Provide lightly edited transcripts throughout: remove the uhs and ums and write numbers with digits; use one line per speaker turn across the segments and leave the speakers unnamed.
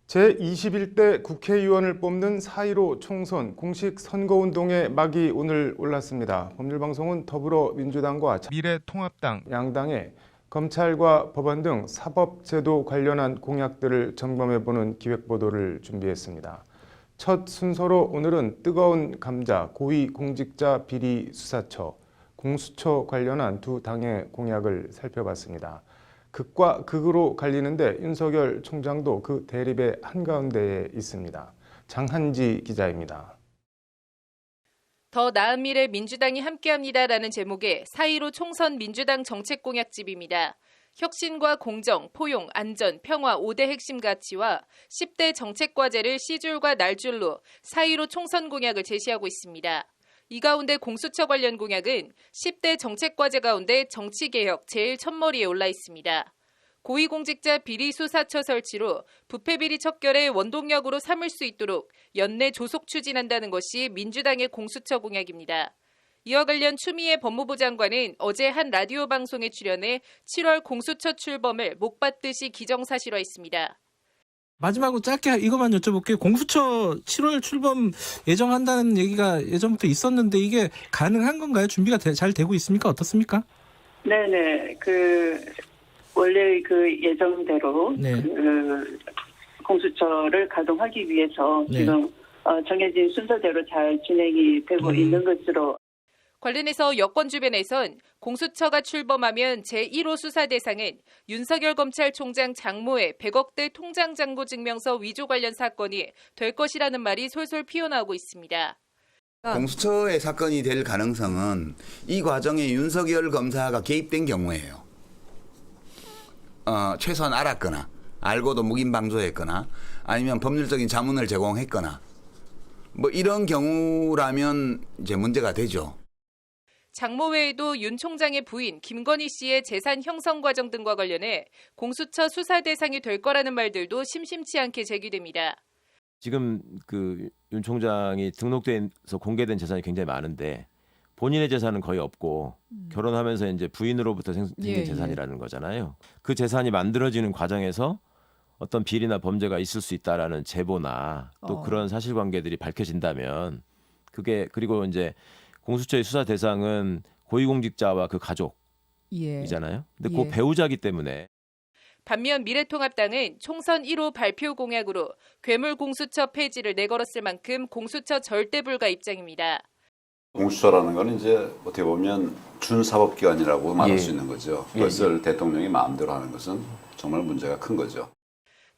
제21대 국회의원을 뽑는 4.15 총선 공식 선거운동의 막이 오늘 올랐습니다. 법률방송은 더불어민주당과 미래통합당 양당의 검찰과 법안 등 사법제도 관련한 공약들을 점검해보는 기획보도를 준비했습니다. 첫 순서로 오늘은 뜨거운 감자, 고위공직자 비리 수사처, 공수처 관련한 두 당의 공약을 살펴봤습니다. 극과 극으로 갈리는데 윤석열 총장도 그 대립의 한가운데에 있습니다. 장한지 기자입니다.
더 나은 미래 민주당이 함께합니다라는 제목의 4.15 총선 민주당 정책공약집입니다. 혁신과 공정, 포용, 안전, 평화 5대 핵심 가치와 10대 정책과제를 C줄과 날줄로 4.15 총선 공약을 제시하고 있습니다. 이 가운데 공수처 관련 공약은 10대 정책과제 가운데 정치개혁 제일 첫머리에 올라 있습니다. 고위공직자 비리수사처 설치로 부패비리 척결의 원동력으로 삼을 수 있도록 연내 조속 추진한다는 것이 민주당의 공수처 공약입니다. 이와 관련 추미애 법무부 장관은 어제 한 라디오 방송에 출연해 7월 공수처 출범을 목받듯이 기정사실화했습니다.
마지막으로 짧게 이것만 여쭤볼게요. 공수처 7월 출범 예정한다는 얘기가 예전부터 있었는데 이게 가능한 건가요? 준비가 잘 되고 있습니까? 어떻습니까?
네네. 원래 예정대로
네.
공수처를 가동하기 위해서
네.
지금 정해진 순서대로 잘 진행이 되고 있는 것으로.
관련해서 여권 주변에선 공수처가 출범하면 제1호 수사 대상은 윤석열 검찰총장 장모의 100억대 통장 잔고 증명서 위조 관련 사건이 될 것이라는 말이 솔솔 피어나오고 있습니다.
공수처의 사건이 될 가능성은 이 과정에 윤석열 검사가 개입된 경우에요. 최소한 알았거나 알고도 묵인방조했거나 아니면 법률적인 자문을 제공했거나 뭐 이런 경우라면 이제 문제가 되죠.
장모 외에도 윤 총장의 부인 김건희 씨의 재산 형성 과정 등과 관련해 공수처 수사 대상이 될 거라는 말들도 심심치 않게 제기됩니다.
지금 윤 총장이 등록돼서 공개된 재산이 굉장히 많은데 본인의 재산은 거의 없고 결혼하면서 이제 부인으로부터 생긴 재산이라는 거잖아요. 그 재산이 만들어지는 과정에서 어떤 비리나 범죄가 있을 수 있다라는 제보나 또 그런 사실관계들이 밝혀진다면 그리고 이제 공수처의 수사 대상은 고위공직자와 그 가족이잖아요. 근데 그 배우자기 때문에.
반면 미래통합당은 총선 1호 발표 공약으로 괴물공수처 폐지를 내걸었을 만큼 공수처 절대 불가 입장입니다.
공수처라는 건 이제 어떻게 보면 준사법기관이라고 말할 수 있는 거죠. 그것을 대통령이 마음대로 하는 것은 정말 문제가 큰 거죠.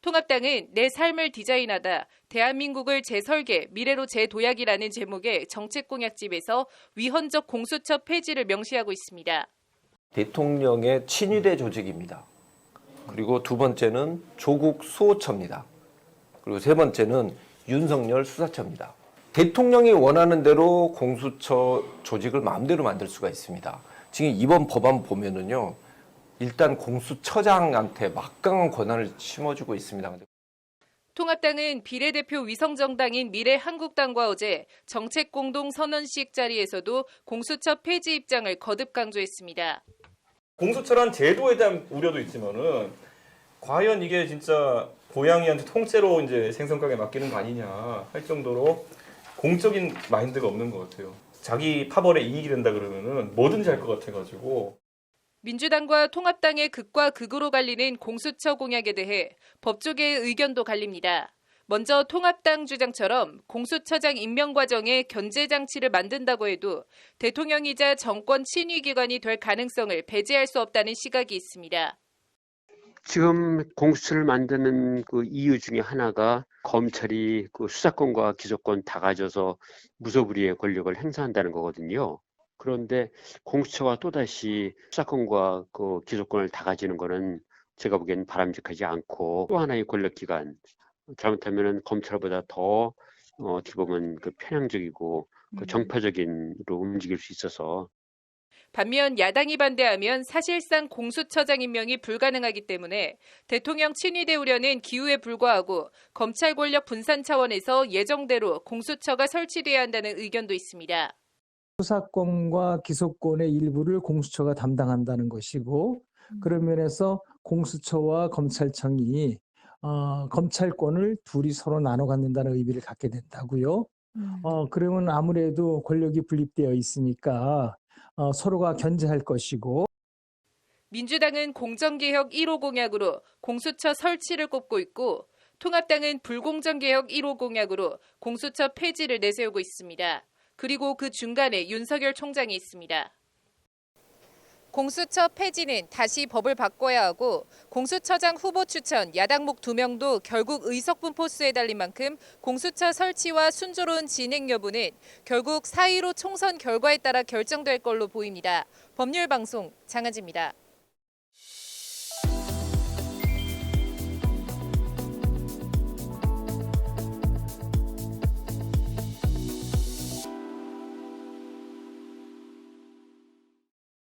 통합당은 내 삶을 디자인하다 대한민국을 재설계, 미래로 재도약이라는 제목의 정책공약집에서 위헌적 공수처 폐지를 명시하고 있습니다.
대통령의 친위대 조직입니다. 그리고 두 번째는 조국 수호처입니다. 그리고 세 번째는 윤석열 수사처입니다. 대통령이 원하는 대로 공수처 조직을 마음대로 만들 수가 있습니다. 지금 이번 법안 보면은요. 일단 공수처장한테 막강한 권한을 심어주고 있습니다.
통합당은 비례대표 위성정당인 미래한국당과 어제 정책공동선언식 자리에서도 공수처 폐지 입장을 거듭 강조했습니다.
공수처란 제도에 대한 우려도 있지만은 과연 이게 진짜 고양이한테 통째로 이제 생선가게 맡기는 거 아니냐 할 정도로 공적인 마인드가 없는 것 같아요. 자기 파벌에 이익이 된다 그러면은 뭐든지 할 것 같아가지고.
민주당과 통합당의 극과 극으로 갈리는 공수처 공약에 대해 법조계의 의견도 갈립니다. 먼저 통합당 주장처럼 공수처장 임명 과정에 견제 장치를 만든다고 해도 대통령이자 정권 친위 기관이 될 가능성을 배제할 수 없다는 시각이 있습니다.
지금 공수처를 만드는 그 이유 중에 하나가 검찰이 그 수사권과 기소권 다 가져서 무소불위의 권력을 행사한다는 거거든요. 그런데 공수처가 또다시 수사권과 그 기소권을 다 가지는 거는 제가 보기에는 바람직하지 않고 또 하나의 권력기관, 잘못하면 검찰보다 더 어떻게 보면 그 편향적이고 그 정파적인으로 움직일 수 있어서.
반면 야당이 반대하면 사실상 공수처장 임명이 불가능하기 때문에 대통령 친위대 우려는 기우에 불과하고 검찰 권력 분산 차원에서 예정대로 공수처가 설치돼야 한다는 의견도 있습니다.
수사권과 기소권의 일부를 공수처가 담당한다는 것이고 그런 면에서 공수처와 검찰청이 검찰권을 둘이 서로 나눠 갖는다는 의미를 갖게 된다고요. 그러면 아무래도 권력이 분립되어 있으니까 서로가 견제할 것이고.
민주당은 공정개혁 1호 공약으로 공수처 설치를 꼽고 있고 통합당은 불공정개혁 1호 공약으로 공수처 폐지를 내세우고 있습니다. 그리고 그 중간에 윤석열 총장이 있습니다. 공수처 폐지는 다시 법을 바꿔야 하고 공수처장 후보 추천 야당목 2명도 결국 의석분 포수에 달린 만큼 공수처 설치와 순조로운 진행 여부는 결국 4.15 총선 결과에 따라 결정될 걸로 보입니다. 법률방송 장하지입니다.